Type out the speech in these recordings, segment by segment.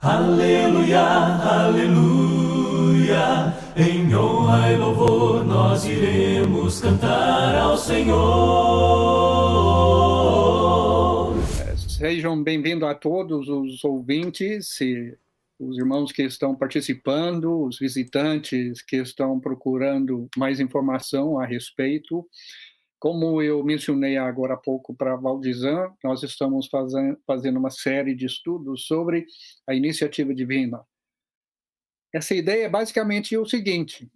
Aleluia, aleluia, em honra e louvor nós iremos cantar ao Senhor. Sejam bem-vindos a todos os ouvintes, os irmãos que estão participando, os visitantes que estão procurando mais informação a respeito. Como eu mencionei agora há pouco para Valdizan, nós estamos fazendo uma série de estudos sobre a iniciativa divina. Essa ideia é basicamente o seguinte: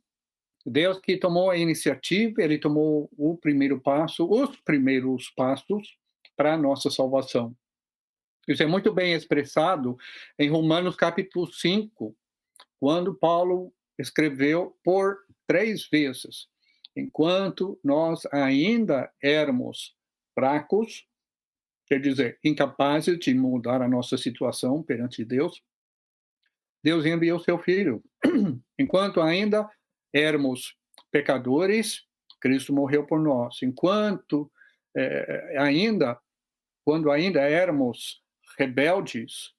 Deus que tomou a iniciativa, ele tomou o primeiro passo, os primeiros passos para a nossa salvação. Isso é muito bem expressado em Romanos capítulo 5, quando Paulo escreveu por 3 vezes: enquanto nós ainda éramos fracos, quer dizer, incapazes de mudar a nossa situação perante Deus, Deus enviou seu Filho. Enquanto ainda éramos pecadores, Cristo morreu por nós. Quando ainda éramos rebeldes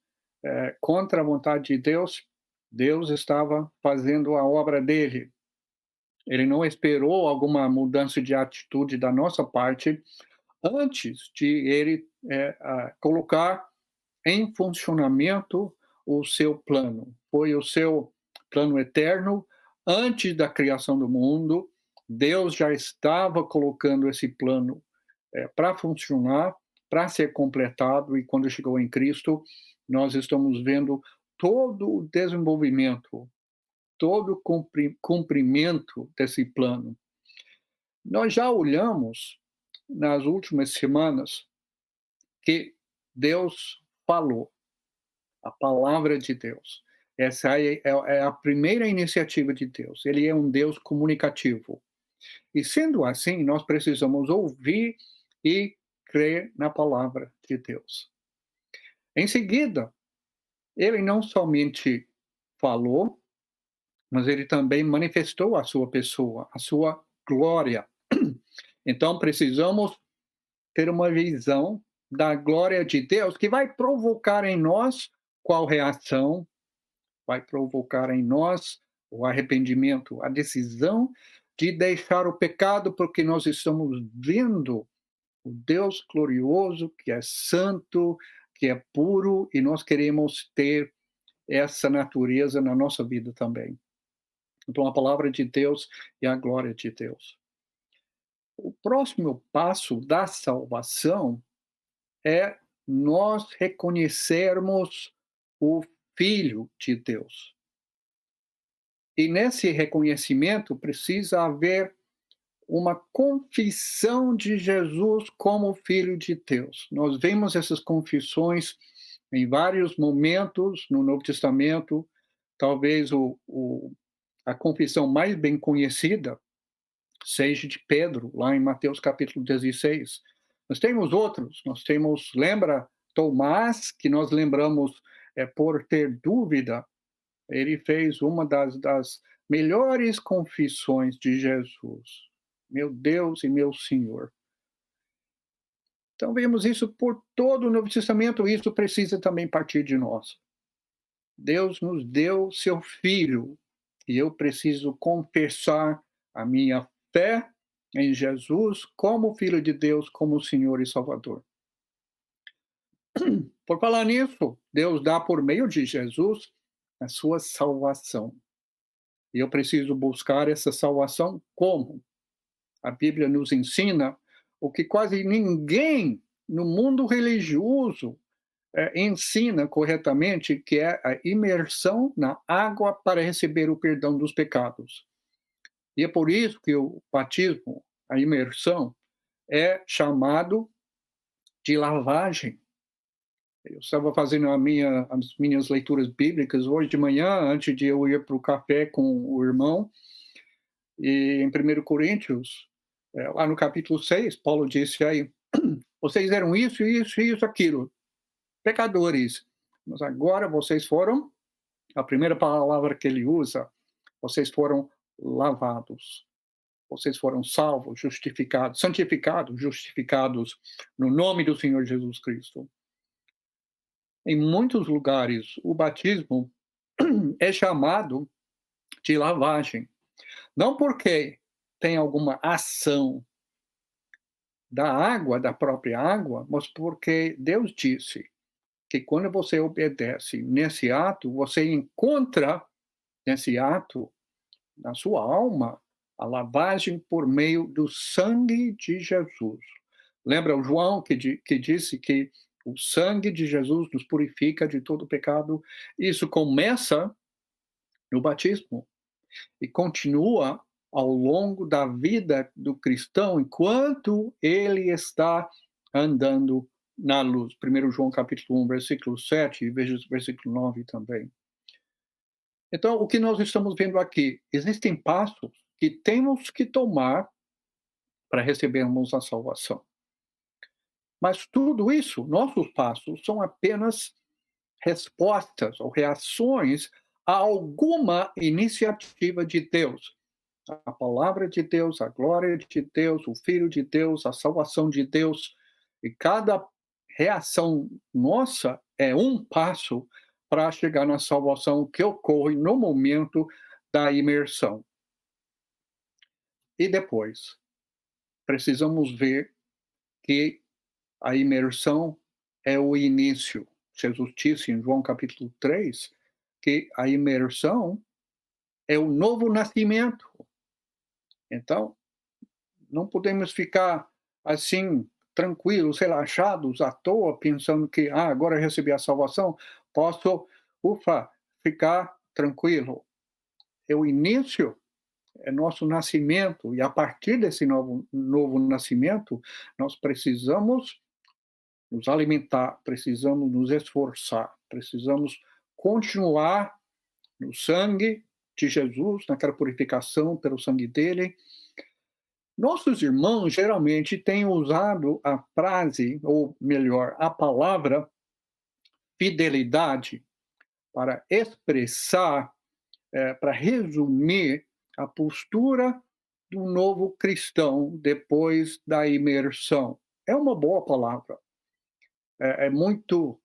contra a vontade de Deus, Deus estava fazendo a obra dele. Ele não esperou alguma mudança de atitude da nossa parte antes de ele colocar em funcionamento o seu plano. Foi o seu plano eterno. Antes da criação do mundo, Deus já estava colocando esse plano para funcionar, para ser completado, e quando chegou em Cristo, nós estamos vendo todo o desenvolvimento, todo o cumprimento desse plano. Nós já olhamos nas últimas semanas que Deus falou, a palavra de Deus. Essa é a primeira iniciativa de Deus. Ele é um Deus comunicativo. E sendo assim, nós precisamos ouvir e crer na palavra de Deus. Em seguida, ele não somente falou, mas ele também manifestou a sua pessoa, a sua glória. Então, precisamos ter uma visão da glória de Deus que vai provocar em nós qual reação? Vai provocar em nós o arrependimento, a decisão de deixar o pecado, porque nós estamos vendo o Deus glorioso, que é santo, que é puro, e nós queremos ter essa natureza na nossa vida também. Então, a palavra de Deus e a glória de Deus. O próximo passo da salvação é nós reconhecermos o Filho de Deus. E nesse reconhecimento precisa haver uma confissão de Jesus como Filho de Deus. Nós vemos essas confissões em vários momentos no Novo Testamento. Talvez a confissão mais bem conhecida seja de Pedro, lá em Mateus capítulo 16. Nós temos outros, lembra Tomás, que nós lembramos por ter dúvida, ele fez uma das melhores confissões de Jesus. Meu Deus e meu Senhor. Então, vemos isso por todo o Novo Testamento, e isso precisa também partir de nós. Deus nos deu seu Filho, e eu preciso confessar a minha fé em Jesus como Filho de Deus, como Senhor e Salvador. Por falar nisso, Deus dá por meio de Jesus a sua salvação. E eu preciso buscar essa salvação como? A Bíblia nos ensina o que quase ninguém no mundo religioso ensina corretamente, que é a imersão na água para receber o perdão dos pecados. E é por isso que o batismo, a imersão, é chamado de lavagem. Eu estava fazendo as minhas leituras bíblicas hoje de manhã, antes de eu ir para o café com o irmão, e em 1 Coríntios, lá no capítulo 6, Paulo disse aí, vocês eram isso, isso, isso, aquilo, pecadores, mas agora vocês foram, a primeira palavra que ele usa, vocês foram lavados, vocês foram salvos, justificados, santificados, justificados no nome do Senhor Jesus Cristo. Em muitos lugares, o batismo é chamado de lavagem. Não porque tem alguma ação da água, da própria água, mas porque Deus disse que quando você obedece nesse ato, você encontra nesse ato, na sua alma, a lavagem por meio do sangue de Jesus. Lembra o João que disse que o sangue de Jesus nos purifica de todo pecado? Isso começa no batismo e continua ao longo da vida do cristão enquanto ele está andando na luz. 1 João capítulo 1, versículo 7 e versículo 9 também. Então, o que nós estamos vendo aqui? Existem passos que temos que tomar para recebermos a salvação. Mas tudo isso, nossos passos, são apenas respostas ou reações a alguma iniciativa de Deus. A palavra de Deus, a glória de Deus, o Filho de Deus, a salvação de Deus. E cada reação nossa é um passo para chegar na salvação que ocorre no momento da imersão. E depois, precisamos ver que a imersão é o início. Jesus disse em João capítulo 3 que a imersão é o novo nascimento. Então, não podemos ficar assim, tranquilos, relaxados, à toa, pensando que agora eu recebi a salvação, posso, ficar tranquilo. É o início, é nosso nascimento, e a partir desse novo nascimento, nós precisamos nos alimentar, precisamos nos esforçar, precisamos continuar no sangue de Jesus, naquela purificação pelo sangue dele. Nossos irmãos geralmente têm usado a frase, ou melhor, a palavra fidelidade para expressar, para resumir a postura do novo cristão depois da imersão. É uma boa palavra. É muito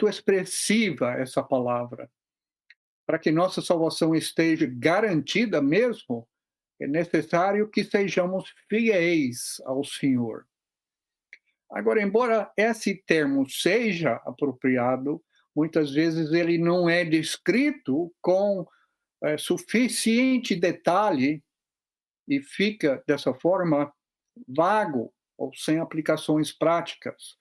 expressiva essa palavra. Para que nossa salvação esteja garantida mesmo, é necessário que sejamos fiéis ao Senhor. Agora, embora esse termo seja apropriado, muitas vezes ele não é descrito com suficiente detalhe e fica, dessa forma, vago ou sem aplicações práticas.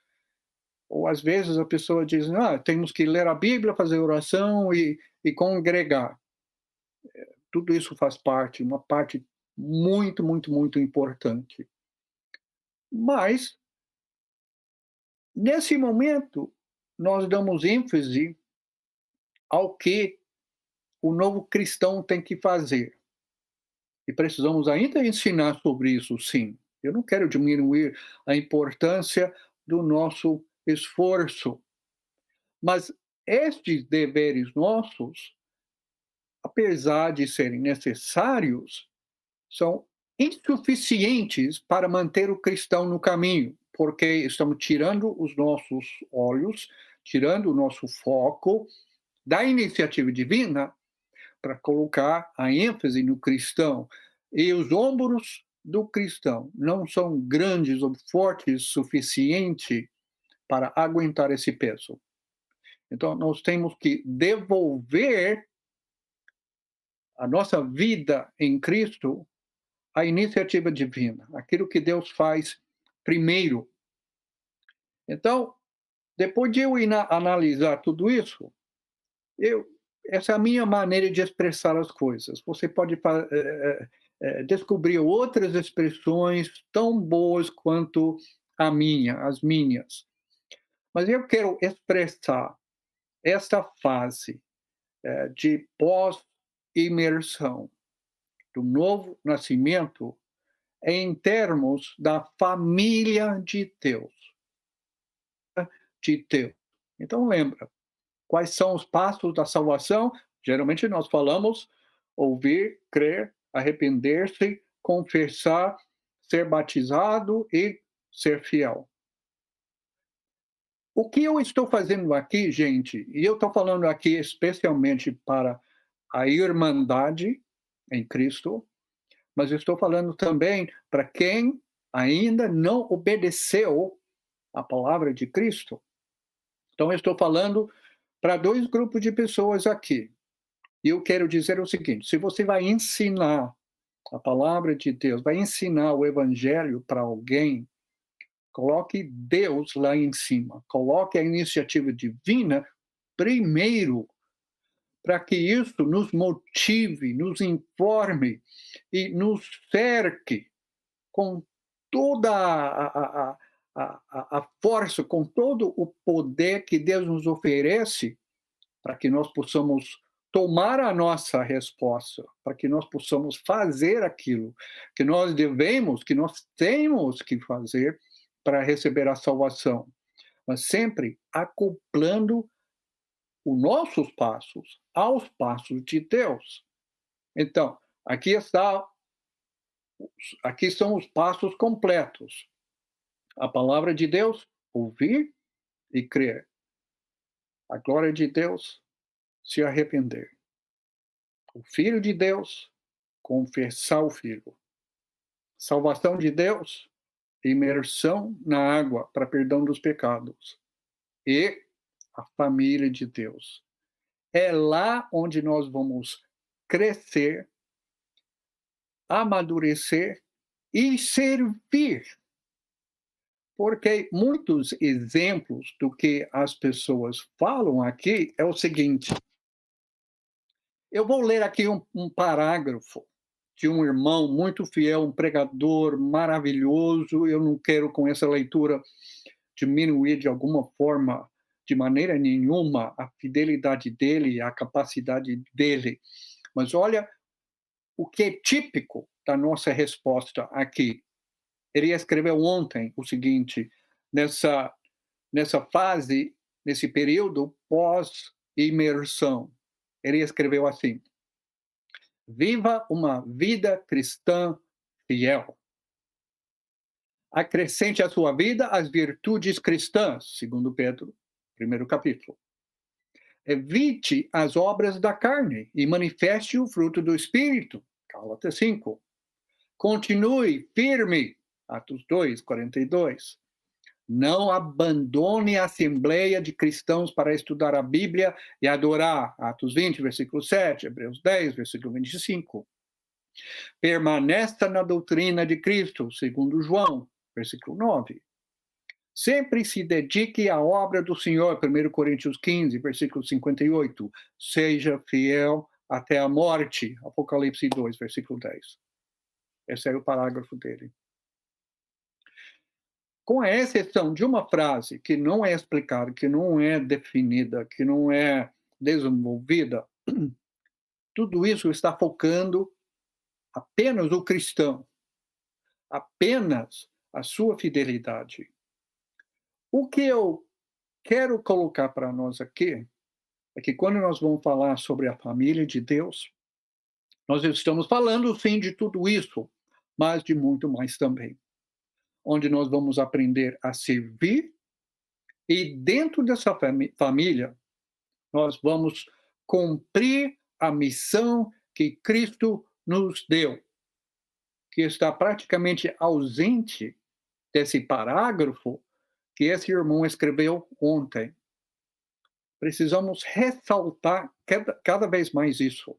Ou, às vezes, a pessoa diz, temos que ler a Bíblia, fazer oração e congregar. Tudo isso faz parte, uma parte muito, muito, muito importante. Mas, nesse momento, nós damos ênfase ao que o novo cristão tem que fazer. E precisamos ainda ensinar sobre isso, sim. Eu não quero diminuir a importância do nosso esforço, mas estes deveres nossos, apesar de serem necessários, são insuficientes para manter o cristão no caminho, porque estamos tirando os nossos olhos, tirando o nosso foco da iniciativa divina para colocar a ênfase no cristão. E os ombros do cristão não são grandes ou fortes o suficiente para aguentar esse peso. Então, nós temos que devolver a nossa vida em Cristo à iniciativa divina, aquilo que Deus faz primeiro. Então, depois de eu analisar tudo isso, essa é a minha maneira de expressar as coisas. Você pode descobrir outras expressões tão boas quanto as minhas. Mas eu quero expressar esta fase de pós-imersão, do novo nascimento, em termos da família de Deus. Então, lembra, quais são os passos da salvação? Geralmente nós falamos ouvir, crer, arrepender-se, confessar, ser batizado e ser fiel. O que eu estou fazendo aqui, gente, e eu estou falando aqui especialmente para a irmandade em Cristo, mas eu estou falando também para quem ainda não obedeceu a palavra de Cristo. Então, eu estou falando para dois grupos de pessoas aqui. E eu quero dizer o seguinte: se você vai ensinar a palavra de Deus, vai ensinar o evangelho para alguém, coloque Deus lá em cima, coloque a iniciativa divina primeiro, para que isso nos motive, nos informe e nos cerque com toda a força, com todo o poder que Deus nos oferece, para que nós possamos tomar a nossa resposta, para que nós possamos fazer aquilo que nós devemos, que nós temos que fazer para receber a salvação, mas sempre acoplando os nossos passos aos passos de Deus. Então, aqui são os passos completos. A palavra de Deus, ouvir e crer. A glória de Deus, se arrepender. O Filho de Deus, confessar o Filho. Salvação de Deus, imersão na água para perdão dos pecados. E a família de Deus. É lá onde nós vamos crescer, amadurecer e servir. Porque muitos exemplos do que as pessoas falam aqui é o seguinte. Eu vou ler aqui um parágrafo de um irmão muito fiel, um pregador maravilhoso. Eu não quero, com essa leitura, diminuir de alguma forma, de maneira nenhuma, a fidelidade dele, a capacidade dele. Mas olha o que é típico da nossa resposta aqui. Ele escreveu ontem o seguinte, nessa fase, nesse período pós-imersão. Ele escreveu assim: viva uma vida cristã fiel. Acrescente à sua vida as virtudes cristãs, segundo Pedro, primeiro capítulo. Evite as obras da carne e manifeste o fruto do Espírito, Gálatas 5. Continue firme, Atos 2, 42. Não abandone a assembleia de cristãos para estudar a Bíblia e adorar, Atos 20, versículo 7, Hebreus 10, versículo 25. Permaneça na doutrina de Cristo, segundo João, versículo 9. Sempre se dedique à obra do Senhor, 1 Coríntios 15, versículo 58. Seja fiel até a morte, Apocalipse 2, versículo 10. Esse é o parágrafo dele. Com a exceção de uma frase que não é explicada, que não é definida, que não é desenvolvida, tudo isso está focando apenas o cristão, apenas a sua fidelidade. O que eu quero colocar para nós aqui é que quando nós vamos falar sobre a família de Deus, nós estamos falando sim de tudo isso, mas de muito mais também. Onde nós vamos aprender a servir e dentro dessa família, nós vamos cumprir a missão que Cristo nos deu, que está praticamente ausente desse parágrafo que esse irmão escreveu ontem. Precisamos ressaltar cada vez mais isso.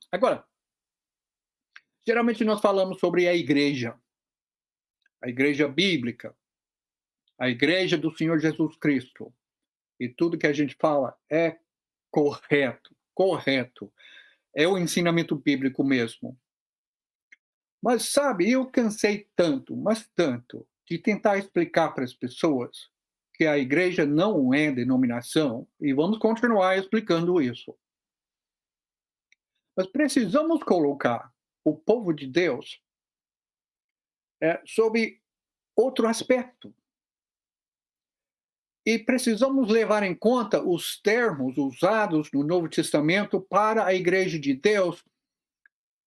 Agora, geralmente nós falamos sobre a igreja bíblica, a igreja do Senhor Jesus Cristo. E tudo que a gente fala é correto. É o ensinamento bíblico mesmo. Mas, sabe, eu cansei tanto, mas tanto, de tentar explicar para as pessoas que a igreja não é denominação, e vamos continuar explicando isso. Mas precisamos colocar o povo de Deus sob outro aspecto. E precisamos levar em conta os termos usados no Novo Testamento para a igreja de Deus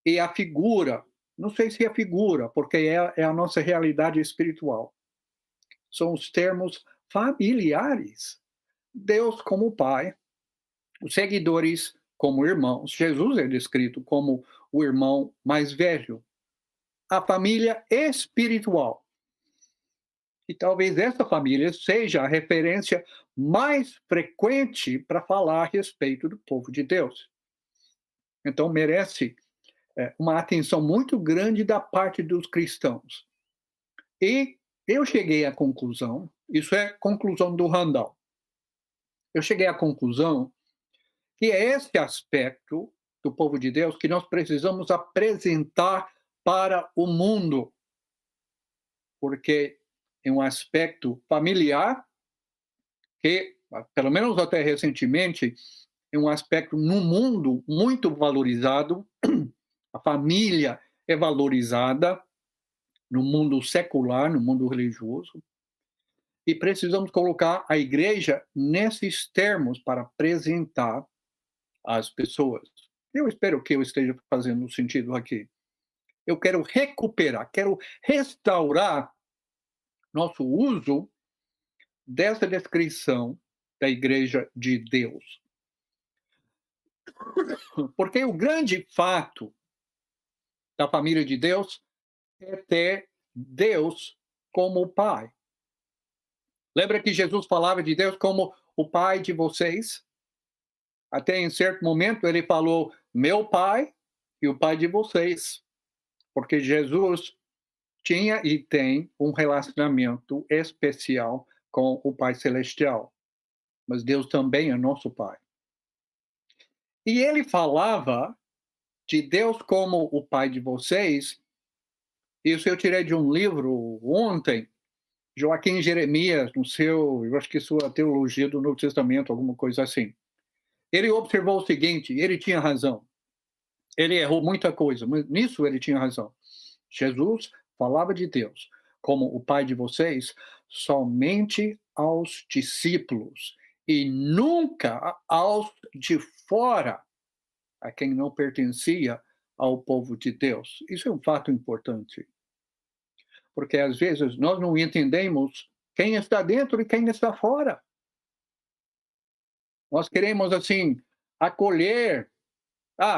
e a figura, não sei se é figura, porque é a nossa realidade espiritual. são os termos familiares. Deus como Pai, os seguidores como irmãos. Jesus é descrito como o irmão mais velho. A família espiritual. E talvez essa família seja a referência mais frequente para falar a respeito do povo de Deus. Então, merece uma atenção muito grande da parte dos cristãos. E eu cheguei à conclusão, isso é conclusão do Randall, eu cheguei à conclusão que é esse aspecto do povo de Deus que nós precisamos apresentar para o mundo, porque é um aspecto familiar que, pelo menos até recentemente, é um aspecto no mundo muito valorizado. A família é valorizada no mundo secular, no mundo religioso, e precisamos colocar a igreja nesses termos para apresentar às pessoas. Eu espero que eu esteja fazendo sentido aqui. Eu quero recuperar, quero restaurar nosso uso dessa descrição da igreja de Deus. Porque o grande fato da família de Deus é ter Deus como Pai. Lembra que Jesus falava de Deus como o Pai de vocês? Até em certo momento ele falou, meu Pai e o Pai de vocês. Porque Jesus tinha e tem um relacionamento especial com o Pai Celestial. Mas Deus também é nosso Pai. E ele falava de Deus como o Pai de vocês. Isso eu tirei de um livro ontem, Joaquim Jeremias, no seu, eu acho que sua teologia do Novo Testamento, alguma coisa assim. Ele observou o seguinte, ele tinha razão. Ele errou muita coisa, mas nisso ele tinha razão. Jesus falava de Deus como o Pai de vocês somente aos discípulos e nunca aos de fora, a quem não pertencia ao povo de Deus. Isso é um fato importante. Porque às vezes nós não entendemos quem está dentro e quem está fora. Nós queremos, assim, acolher.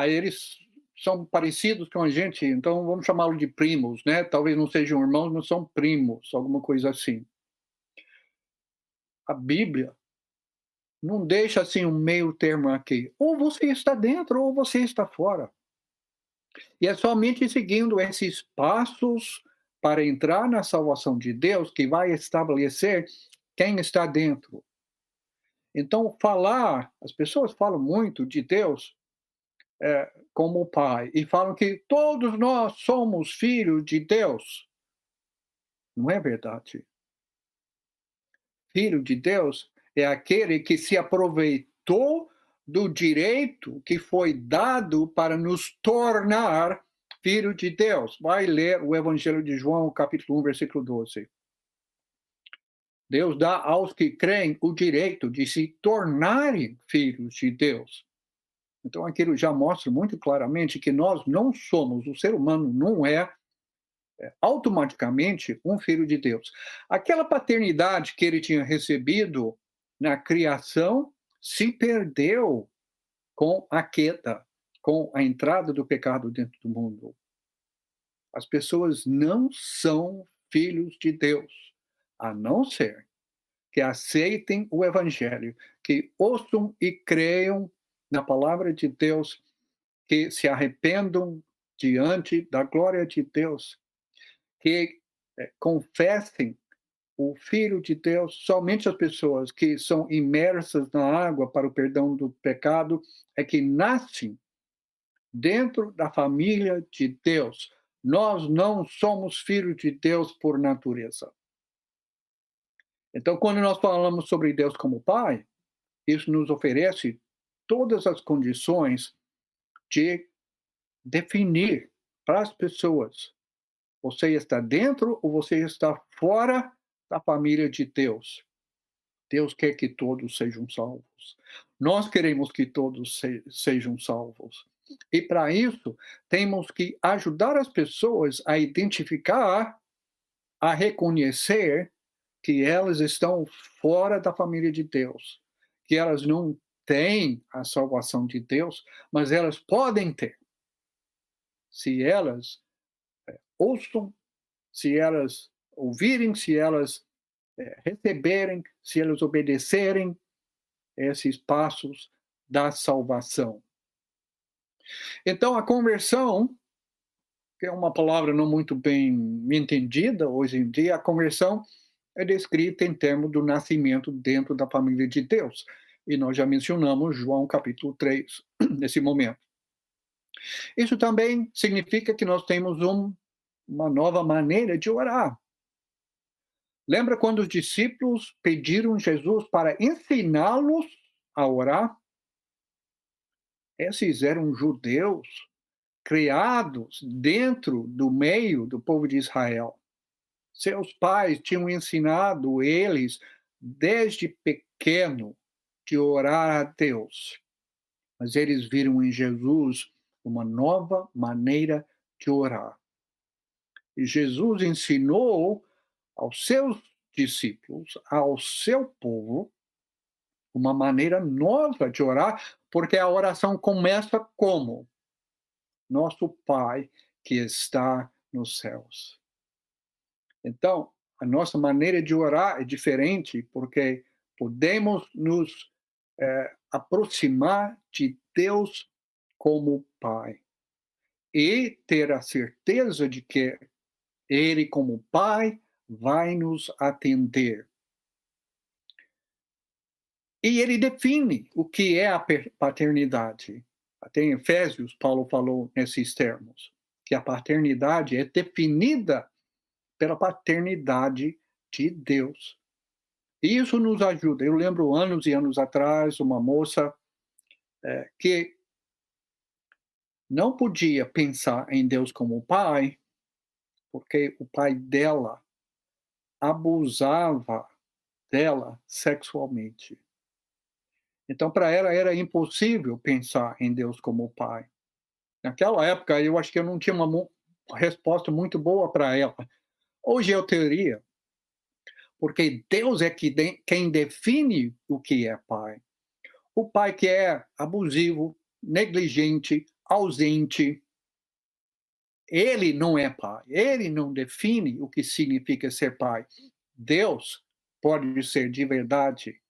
Eles são parecidos com a gente, então vamos chamá-los de primos, né? Talvez não sejam irmãos, mas são primos, alguma coisa assim. A Bíblia não deixa, assim, um meio termo aqui. Ou você está dentro ou você está fora. E é somente seguindo esses passos para entrar na salvação de Deus que vai estabelecer quem está dentro. Então, as pessoas falam muito de Deus como Pai, e falam que todos nós somos filhos de Deus. Não é verdade. Filho de Deus é aquele que se aproveitou do direito que foi dado para nos tornar filho de Deus. Vai ler o Evangelho de João, capítulo 1, versículo 12. Deus dá aos que creem o direito de se tornarem filhos de Deus. Então, aquilo já mostra muito claramente que nós não somos, o ser humano não é automaticamente um filho de Deus. Aquela paternidade que ele tinha recebido na criação se perdeu com a queda, com a entrada do pecado dentro do mundo. As pessoas não são filhos de Deus, a não ser que aceitem o Evangelho, que ouçam e creiam na palavra de Deus, que se arrependam diante da glória de Deus, que confessem o Filho de Deus. Somente as pessoas que são imersas na água para o perdão do pecado é que nascem dentro da família de Deus. Nós não somos filhos de Deus por natureza. Então, quando nós falamos sobre Deus como Pai, isso nos oferece todas as condições de definir para as pessoas: você está dentro ou você está fora da família de Deus? Deus quer que todos sejam salvos. Nós queremos que todos sejam salvos. E para isso, temos que ajudar as pessoas a identificar, a reconhecer que elas estão fora da família de Deus, que elas não têm a salvação de Deus, mas elas podem ter, se elas ouçam, se elas ouvirem, se elas receberem, se elas obedecerem esses passos da salvação. Então, a conversão, que é uma palavra não muito bem entendida hoje em dia, a conversão é descrita em termos do nascimento dentro da família de Deus. E nós já mencionamos João capítulo 3 nesse momento. Isso também significa que nós temos uma nova maneira de orar. Lembra quando os discípulos pediram Jesus para ensiná-los a orar? Esses eram judeus criados dentro do meio do povo de Israel. Seus pais tinham ensinado eles desde pequeno de orar a Deus. Mas eles viram em Jesus uma nova maneira de orar. E Jesus ensinou aos seus discípulos, ao seu povo, uma maneira nova de orar, porque a oração começa como? Nosso Pai que está nos céus. Então, a nossa maneira de orar é diferente, porque podemos nos aproximar de Deus como Pai e ter a certeza de que Ele, como Pai, vai nos atender. E ele define o que é a paternidade. Até em Efésios, Paulo falou nesses termos, que a paternidade é definida pela paternidade de Deus. E isso nos ajuda. Eu lembro anos e anos atrás, uma moça que não podia pensar em Deus como pai, porque o pai dela abusava dela sexualmente. Então, para ela, era impossível pensar em Deus como pai. Naquela época, eu acho que eu não tinha uma resposta muito boa para ela. Hoje eu teria, porque Deus é quem define o que é pai. O pai que é abusivo, negligente, ausente, ele não é pai. Ele não define o que significa ser pai. Deus pode ser de verdade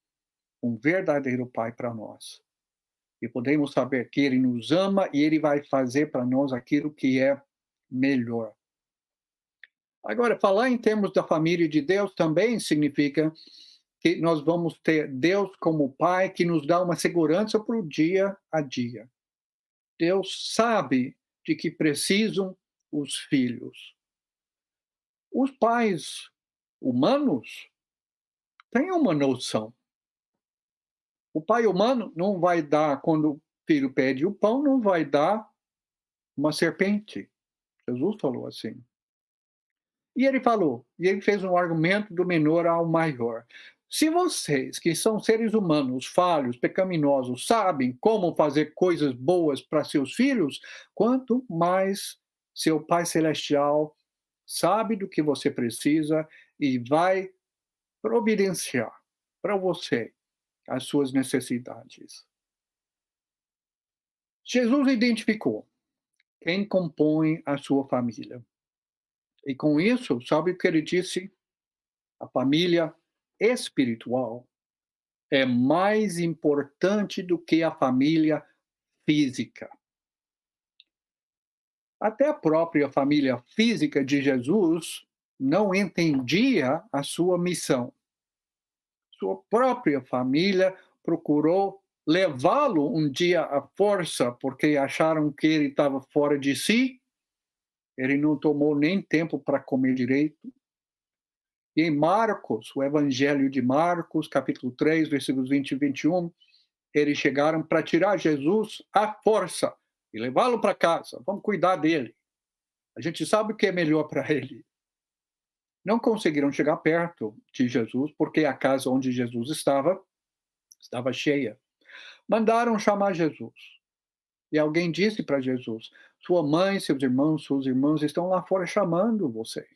um verdadeiro pai para nós. E podemos saber que ele nos ama e ele vai fazer para nós aquilo que é melhor. Agora, falar em termos da família de Deus também significa que nós vamos ter Deus como Pai que nos dá uma segurança para o dia a dia. Deus sabe de que precisam os filhos. Os pais humanos têm uma noção. O pai humano não vai dar, quando o filho pede o pão, não vai dar uma serpente. Jesus falou assim. E ele fez um argumento do menor ao maior. Se vocês, que são seres humanos, falhos, pecaminosos, sabem como fazer coisas boas para seus filhos, quanto mais seu Pai Celestial sabe do que você precisa e vai providenciar para você as suas necessidades. Jesus identificou quem compõe a sua família. E com isso, sabe o que ele disse? A família espiritual é mais importante do que a família física. Até a própria família física de Jesus não entendia a sua missão. Sua própria família procurou levá-lo um dia à força, porque acharam que ele estava fora de si. Ele não tomou nem tempo para comer direito. E em Marcos, o Evangelho de Marcos, capítulo 3, versículos 20 e 21, eles chegaram para tirar Jesus à força e levá-lo para casa. Vamos cuidar dele. A gente sabe o que é melhor para ele. Não conseguiram chegar perto de Jesus, porque a casa onde Jesus estava cheia. Mandaram chamar Jesus. E alguém disse para Jesus: sua mãe, seus irmãos, suas irmãs estão lá fora chamando você.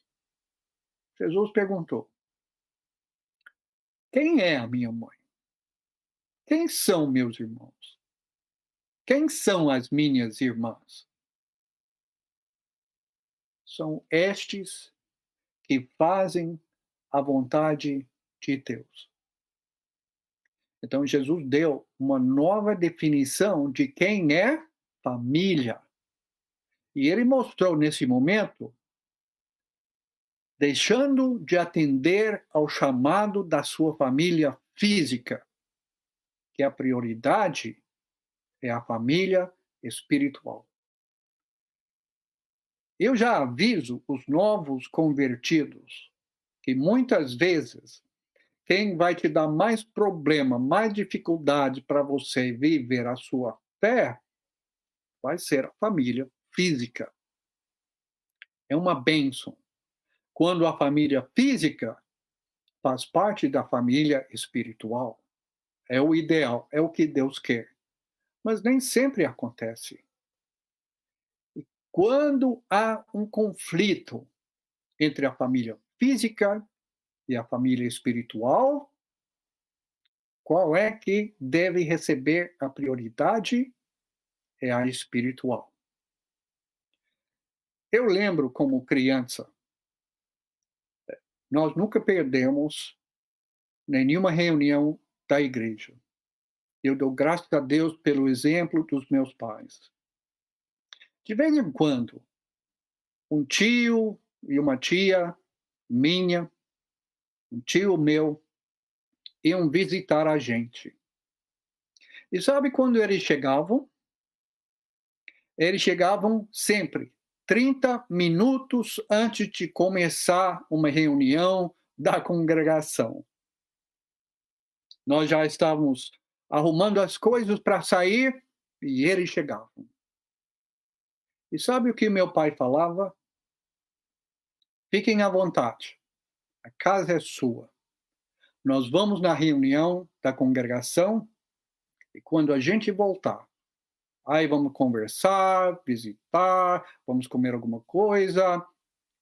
Jesus perguntou: Quem é a minha mãe? Quem são meus irmãos? Quem são as minhas irmãs? São estes que fazem a vontade de Deus. Então, Jesus deu uma nova definição de quem é família. E ele mostrou nesse momento, deixando de atender ao chamado da sua família física, que a prioridade é a família espiritual. Eu já aviso os novos convertidos que muitas vezes quem vai te dar mais problema, mais dificuldade para você viver a sua fé vai ser a família física. É uma bênção. Quando a família física faz parte da família espiritual, é o ideal, é o que Deus quer. Mas nem sempre acontece. Quando há um conflito entre a família física e a família espiritual, qual é que deve receber a prioridade? É a espiritual. Eu lembro como criança, nós nunca perdemos nenhuma reunião da igreja. Eu dou graças a Deus pelo exemplo dos meus pais. De vez em quando, um tio e uma tia minha, um tio meu, iam visitar a gente. E sabe quando eles chegavam? Eles chegavam sempre 30 minutos antes de começar uma reunião da congregação. Nós já estávamos arrumando as coisas para sair e eles chegavam. E sabe o que meu pai falava? Fiquem à vontade, a casa é sua. Nós vamos na reunião da congregação e quando a gente voltar, aí vamos conversar, visitar, vamos comer alguma coisa,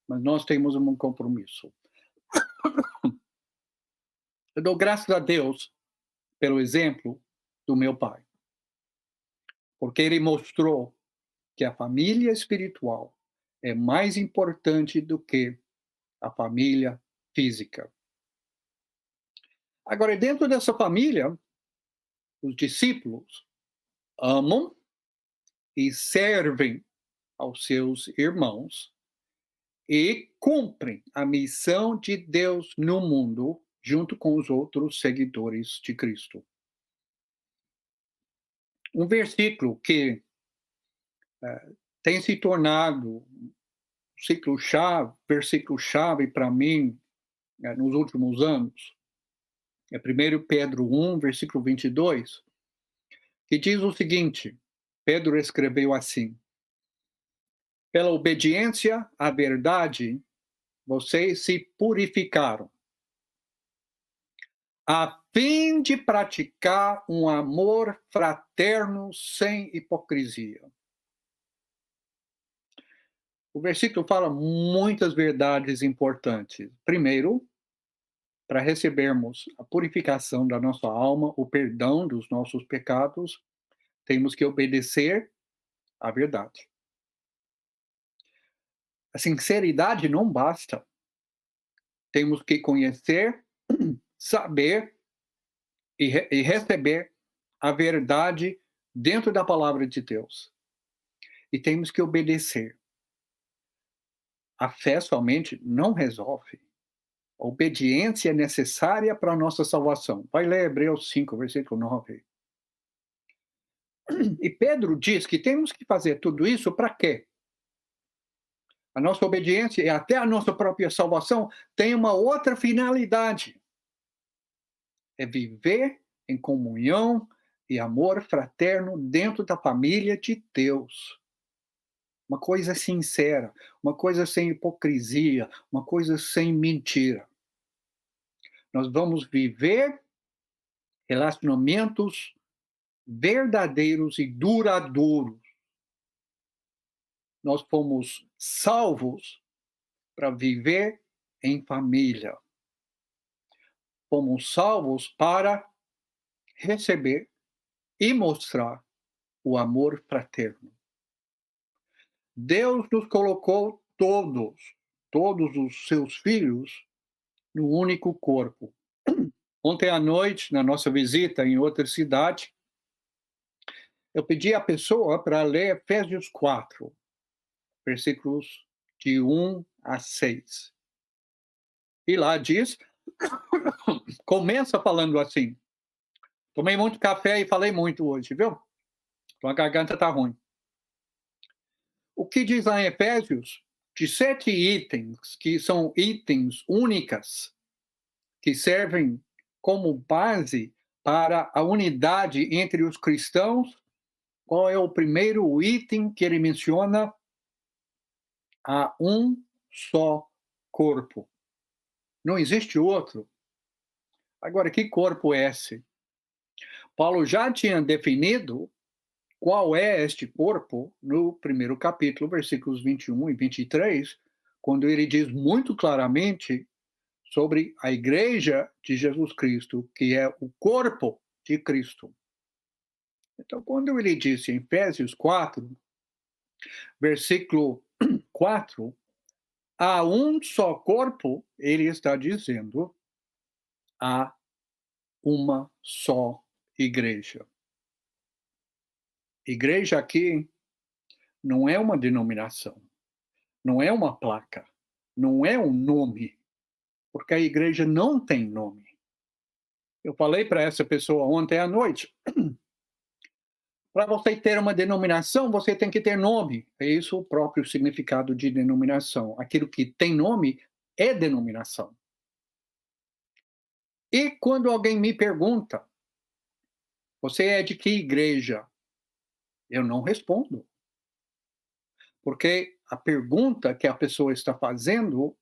mas nós temos um compromisso. Eu dou graças a Deus pelo exemplo do meu pai, porque ele mostrou que a família espiritual é mais importante do que a família física. Agora, dentro dessa família, os discípulos amam e servem aos seus irmãos e cumprem a missão de Deus no mundo junto com os outros seguidores de Cristo. Um versículo que tem se tornado versículo-chave para mim nos últimos anos, é 1 Pedro 1, versículo 22, que diz o seguinte: Pedro escreveu assim: pela obediência à verdade, vocês se purificaram, a fim de praticar um amor fraterno sem hipocrisia. O versículo fala muitas verdades importantes. Primeiro, para recebermos a purificação da nossa alma, o perdão dos nossos pecados, temos que obedecer à verdade. A sinceridade não basta. Temos que conhecer, saber e receber a verdade dentro da palavra de Deus. E temos que obedecer. A fé somente não resolve. A obediência é necessária para a nossa salvação. Vai ler Hebreus 5, versículo 9. E Pedro diz que temos que fazer tudo isso para quê? A nossa obediência e até a nossa própria salvação tem uma outra finalidade. É viver em comunhão e amor fraterno dentro da família de Deus. Uma coisa sincera, uma coisa sem hipocrisia, uma coisa sem mentira. Nós vamos viver relacionamentos verdadeiros e duradouros. Nós fomos salvos para viver em família. fomos salvos para receber e mostrar o amor fraterno. Deus nos colocou todos os seus filhos, no único corpo. Ontem à noite, na nossa visita em outra cidade, eu pedi à pessoa para ler Efésios 4, versículos de 1 a 6. E lá diz, começa falando assim: tomei muito café e falei muito hoje, viu? Então a garganta está ruim. O que diz lá em Efésios? De 7 itens, que são itens únicas, que servem como base para a unidade entre os cristãos. Qual é o primeiro item que ele menciona? Há um só corpo. Não existe outro. Agora, que corpo é esse? Paulo já tinha definido qual é este corpo no primeiro capítulo, versículos 21 e 23, quando ele diz muito claramente sobre a igreja de Jesus Cristo, que é o corpo de Cristo. Então, quando ele disse em Efésios 4, versículo 4, há um só corpo, ele está dizendo, há uma só igreja. Igreja aqui não é uma denominação, não é uma placa, não é um nome, porque a igreja não tem nome. Eu falei para essa pessoa ontem à noite, para você ter uma denominação, você tem que ter nome. É isso o próprio significado de denominação. Aquilo que tem nome é denominação. E quando alguém me pergunta, você é de que igreja? Eu não respondo. Porque a pergunta que a pessoa está fazendo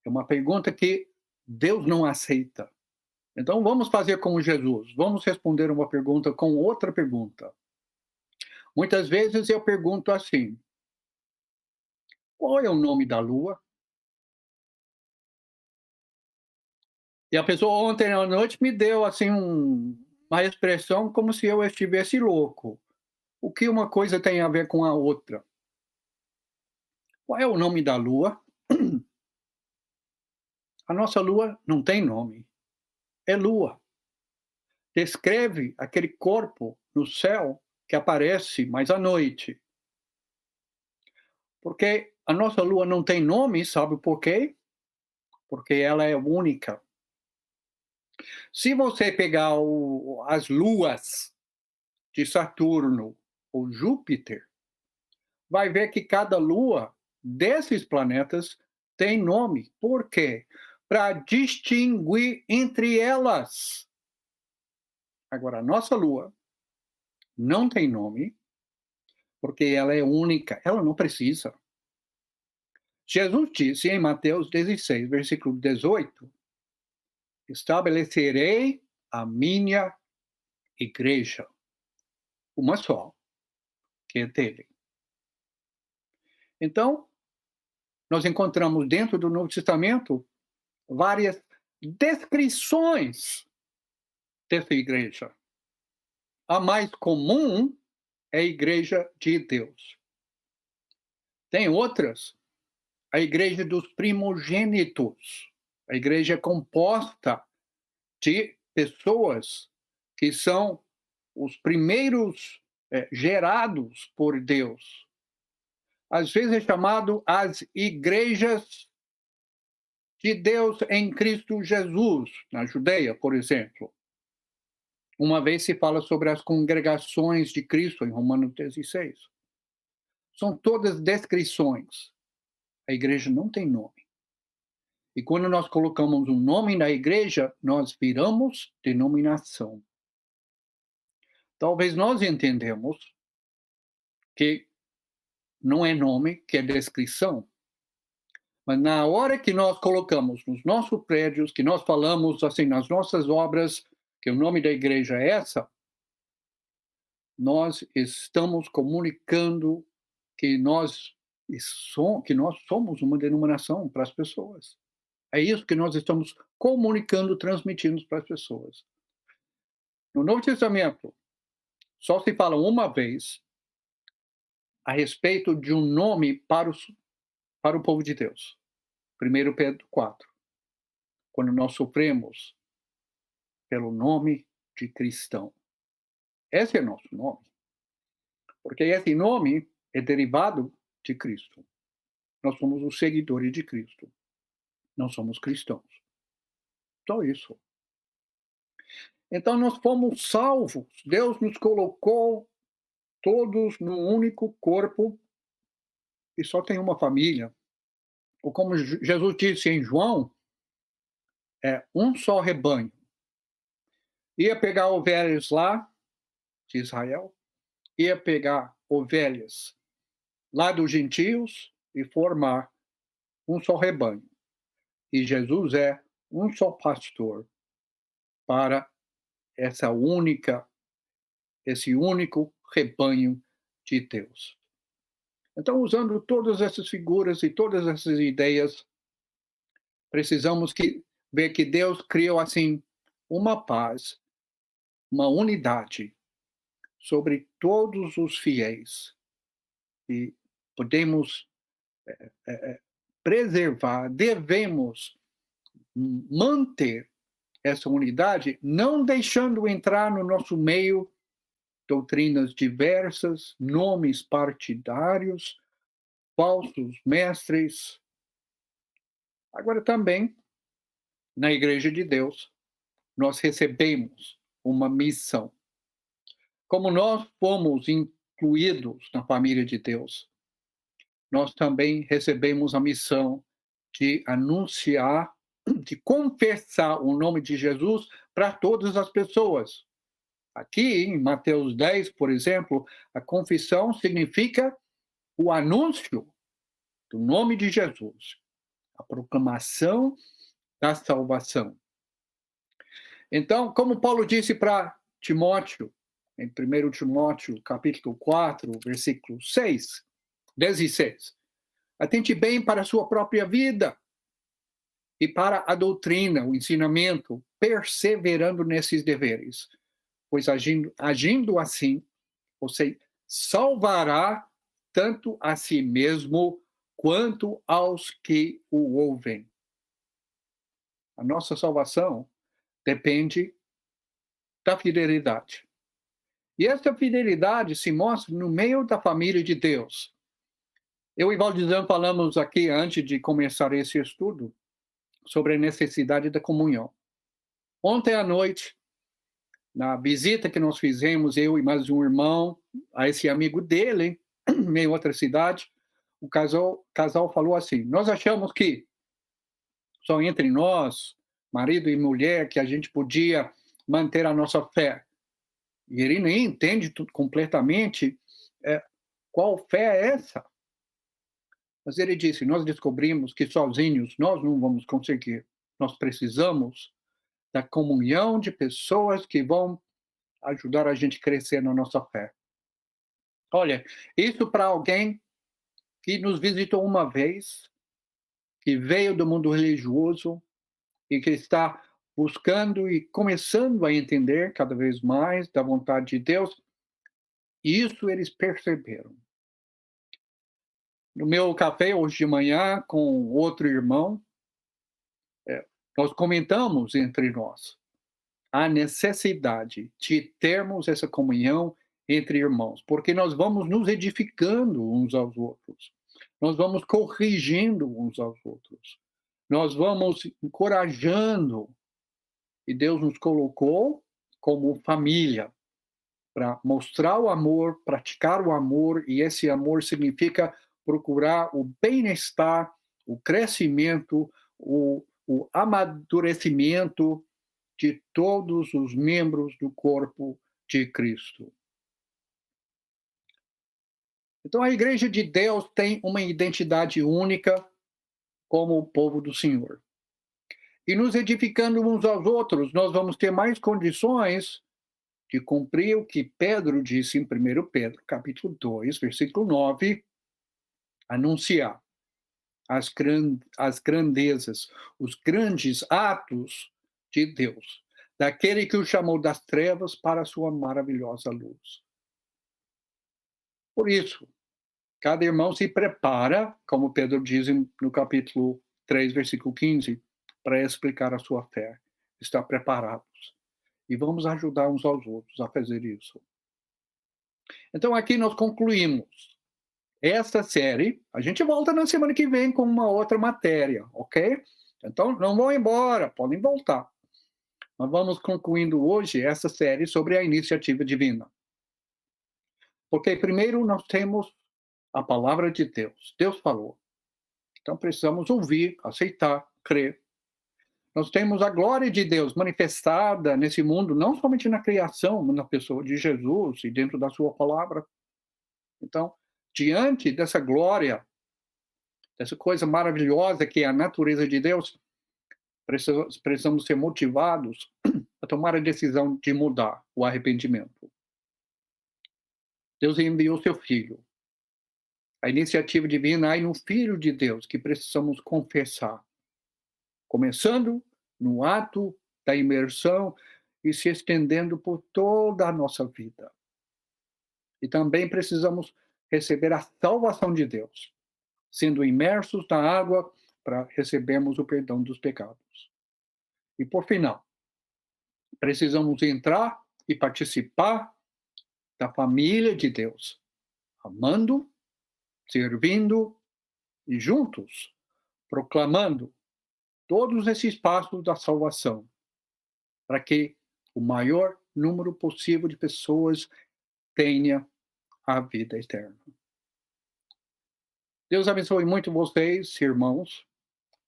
é uma pergunta que Deus não aceita. Então vamos fazer como Jesus. Vamos responder uma pergunta com outra pergunta. Muitas vezes eu pergunto assim: qual é o nome da lua? E a pessoa ontem à noite me deu assim uma expressão como se eu estivesse louco. O que uma coisa tem a ver com a outra? Qual é o nome da lua? A nossa lua não tem nome. É lua. Descreve aquele corpo no céu que aparece mais à noite. Porque a nossa lua não tem nome, sabe por quê? Porque ela é única. Se você pegar as luas de Saturno ou Júpiter, vai ver que cada lua desses planetas tem nome. Por quê? Para distinguir entre elas. Agora, a nossa lua não tem nome, porque ela é única, ela não precisa. Jesus disse em Mateus 16, versículo 18: estabelecerei a minha igreja, uma só, que é dele. Então, nós encontramos dentro do Novo Testamento várias descrições dessa igreja. A mais comum é a igreja de Deus. Tem outras, a igreja dos primogênitos. A igreja é composta de pessoas que são os primeiros gerados por Deus. Às vezes é chamado as igrejas de Deus em Cristo Jesus, na Judeia, por exemplo. Uma vez se fala sobre as congregações de Cristo, em Romanos 16. São todas descrições. A igreja não tem nome. E quando nós colocamos um nome na igreja, nós viramos denominação. Talvez nós entendemos que não é nome, que é descrição. Mas na hora que nós colocamos nos nossos prédios, que nós falamos assim nas nossas obras, que o nome da igreja é essa, nós estamos comunicando que nós somos uma denominação para as pessoas. É isso que nós estamos comunicando, transmitindo para as pessoas. No Novo Testamento, só se fala uma vez a respeito de um nome para o povo de Deus. 1 Pedro 4. Quando nós sofremos pelo nome de cristão. Esse é nosso nome. Porque esse nome é derivado de Cristo. Nós somos os seguidores de Cristo. Nós somos cristãos. Só isso. Então nós fomos salvos. Deus nos colocou todos num único corpo e só tem uma família. Ou como Jesus disse em João, é um só rebanho. Ia pegar ovelhas lá de Israel, ia pegar ovelhas lá dos gentios e formar um só rebanho. E Jesus é um só pastor para esse único rebanho de Deus. Então, usando todas essas figuras e todas essas ideias, precisamos ver que Deus criou assim uma paz, uma unidade sobre todos os fiéis. E podemos preservar, devemos manter essa unidade, não deixando entrar no nosso meio doutrinas diversas, nomes partidários, falsos mestres. Agora também, na Igreja de Deus, nós recebemos uma missão. Como nós fomos incluídos na família de Deus, nós também recebemos a missão de anunciar, de confessar o nome de Jesus para todas as pessoas. Aqui, em Mateus 10, por exemplo, a confissão significa o anúncio do nome de Jesus, a proclamação da salvação. Então, como Paulo disse para Timóteo, em 1 Timóteo, capítulo 4, versículo 6, 16, atente bem para a sua própria vida e para a doutrina, o ensinamento, perseverando nesses deveres, pois agindo assim, você salvará tanto a si mesmo quanto aos que o ouvem. A nossa salvação depende da fidelidade. E essa fidelidade se mostra no meio da família de Deus. Eu e Valdizão falamos aqui, antes de começar esse estudo, sobre a necessidade da comunhão. Ontem à noite, na visita que nós fizemos, eu e mais um irmão, a esse amigo dele, em outra cidade, o casal falou assim: nós achamos que só entre nós, marido e mulher, que a gente podia manter a nossa fé. E ele nem entende completamente qual fé é essa. Mas ele disse: nós descobrimos que sozinhos nós não vamos conseguir. Nós precisamos da comunhão de pessoas que vão ajudar a gente a crescer na nossa fé. Olha, isso para alguém que nos visitou uma vez, que veio do mundo religioso e que está buscando e começando a entender cada vez mais da vontade de Deus, isso eles perceberam. No meu café hoje de manhã com outro irmão, nós comentamos entre nós a necessidade de termos essa comunhão entre irmãos, porque nós vamos nos edificando uns aos outros, nós vamos corrigindo uns aos outros, nós vamos encorajando, e Deus nos colocou como família para mostrar o amor, praticar o amor, e esse amor significa procurar o bem-estar, o crescimento, o amadurecimento de todos os membros do corpo de Cristo. Então, a Igreja de Deus tem uma identidade única como o povo do Senhor. E nos edificando uns aos outros, nós vamos ter mais condições de cumprir o que Pedro disse em 1 Pedro, capítulo 2, versículo 9, anunciar as grandezas, os grandes atos de Deus, daquele que o chamou das trevas para a sua maravilhosa luz. Por isso, cada irmão se prepara, como Pedro diz no capítulo 3, versículo 15, para explicar a sua fé. Está preparados. E vamos ajudar uns aos outros a fazer isso. Então, aqui nós concluímos esta série. A gente volta na semana que vem com uma outra matéria, ok? Então, não vão embora, podem voltar. Nós vamos concluindo hoje essa série sobre a iniciativa divina. Porque primeiro nós temos a palavra de Deus. Deus falou. Então precisamos ouvir, aceitar, crer. Nós temos a glória de Deus manifestada nesse mundo, não somente na criação, mas na pessoa de Jesus e dentro da sua palavra. Então, diante dessa glória, dessa coisa maravilhosa que é a natureza de Deus, precisamos ser motivados a tomar a decisão de mudar, o arrependimento. Deus enviou seu Filho. A iniciativa divina aí no Filho de Deus, que precisamos confessar. Começando no ato da imersão e se estendendo por toda a nossa vida. E também precisamos receber a salvação de Deus, sendo imersos na água para recebermos o perdão dos pecados. E por final, precisamos entrar e participar da família de Deus, amando, servindo e juntos, proclamando todos esses passos da salvação, para que o maior número possível de pessoas tenha a vida eterna. Deus abençoe muito vocês, irmãos,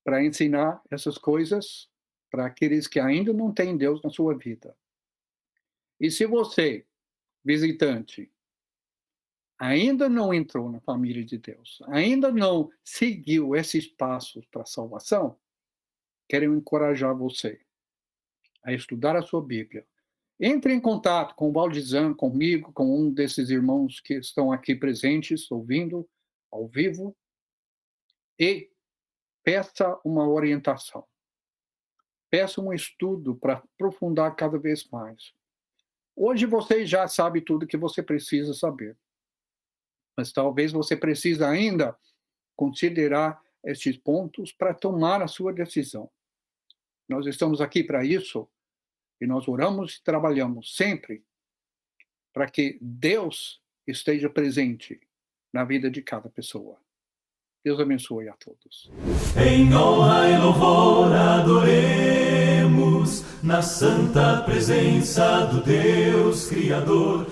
para ensinar essas coisas para aqueles que ainda não têm Deus na sua vida. E se você, visitante, ainda não entrou na família de Deus, ainda não seguiu esses passos para a salvação, quero encorajar você a estudar a sua Bíblia. Entre em contato com o Valdizan, comigo, com um desses irmãos que estão aqui presentes, ouvindo ao vivo, e peça uma orientação. Peça um estudo para aprofundar cada vez mais. Hoje você já sabe tudo que você precisa saber. Mas talvez você precise ainda considerar estes pontos para tomar a sua decisão. Nós estamos aqui para isso e nós oramos e trabalhamos sempre para que Deus esteja presente na vida de cada pessoa. Deus abençoe a todos. Em honra e louvor adoremos na santa presença do Deus Criador.